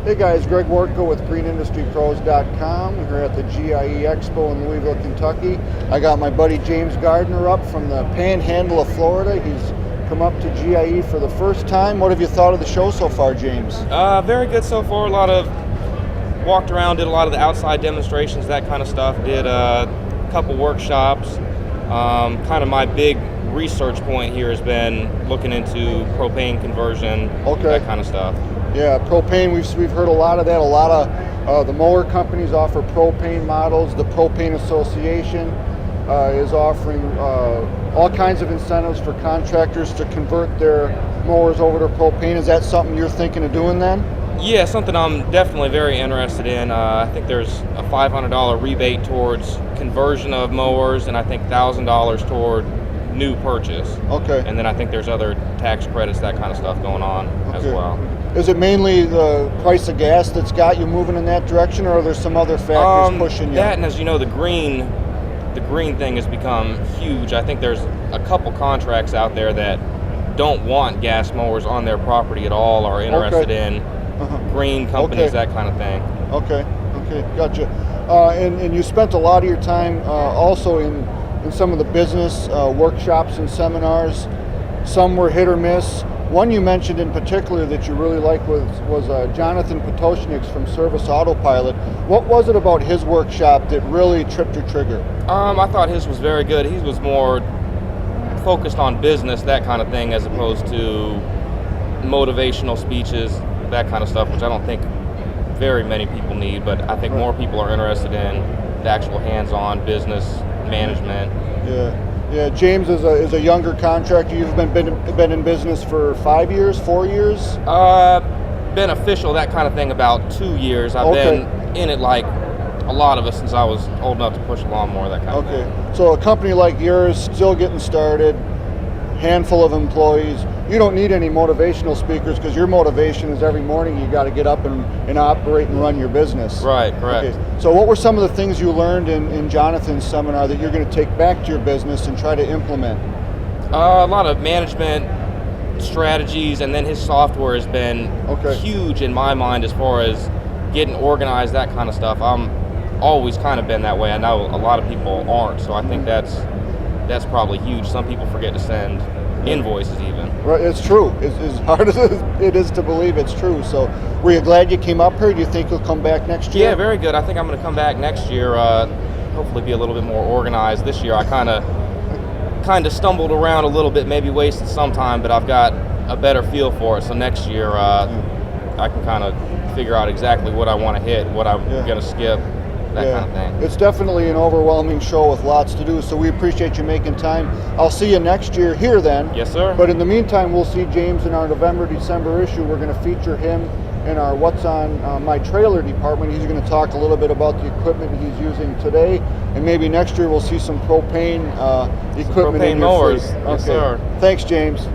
Hey guys, Gregg Wartgow with GreenIndustryPros.com. We're here at the GIE+EXPO in Louisville, Kentucky. I got my buddy James Gardner up from the Panhandle of Florida. He's come up to GIE for the first time. What have you thought of the show so far, James? Very good so far. Walked around, did a lot of the outside demonstrations, that kind of stuff. Did a couple workshops. Kind of my big research point here has been looking into propane conversion, that kind of stuff. Yeah, propane, we've heard a lot of that. A lot of the mower companies offer propane models. The Propane Association is offering all kinds of incentives for contractors to convert their mowers over to propane. Is that something you're thinking of doing then? Yeah, something I'm definitely very interested in. I think there's a $500 rebate towards conversion of mowers, and I think $1,000 toward new purchase. Okay. And then I think there's other tax credits, that kind of stuff going on as well. Is it mainly the price of gas that's got you moving in that direction, or are there some other factors pushing you? That, and as you know, the green thing has become huge. I think there's a couple contracts out there that don't want gas mowers on their property at all, are interested in green companies, that kind of thing. Okay, gotcha. And you spent a lot of your time also in some of the business workshops and seminars. Some were hit or miss. One you mentioned in particular that you really liked was Jonathan Potoshnik's from Service Autopilot. What was it about his workshop that really tripped your trigger? I thought his was very good. He was more focused on business, that kind of thing, as opposed to motivational speeches, that kind of stuff, which I don't think very many people need, but I think more people are interested in the actual hands-on business management. Yeah. James is a younger contractor. You've been in business for 5 years, 4 years? Been official, that kind of thing, about 2 years. I've been in it like a lot of us since I was old enough to push a lawnmower, that kind of thing. Okay. So a company like yours, still getting started, handful of employees. You don't need any motivational speakers because your motivation is every morning you got to get up and operate and run your business. Right, correct. Okay. So what were some of the things you learned in Jonathan's seminar that you're going to take back to your business and try to implement? A lot of management strategies, and then his software has been huge in my mind as far as getting organized, that kind of stuff. I'm always kind of been that way. I know a lot of people aren't, so I think that's probably huge. Some people forget to send invoices even. Right, it's true. As hard as it is to believe, it's true. So were you glad you came up here? Do you think you'll come back next year? Yeah, very good. I think I'm going to come back next year, hopefully be a little bit more organized. This year I kind of stumbled around a little bit, maybe wasted some time, but I've got a better feel for it. So next year I can kind of figure out exactly what I want to hit, what I'm going to skip, that kind of thing. It's definitely an overwhelming show with lots to do, so we appreciate you making time. I'll see you next year here then. Yes, sir. But in the meantime, we'll see James in our November, December issue. We're going to feature him in our What's on My Trailer department. He's going to talk a little bit about the equipment he's using today, and maybe next year we'll see some propane equipment in your mowers. fleet. Yes, sir. Thanks, James.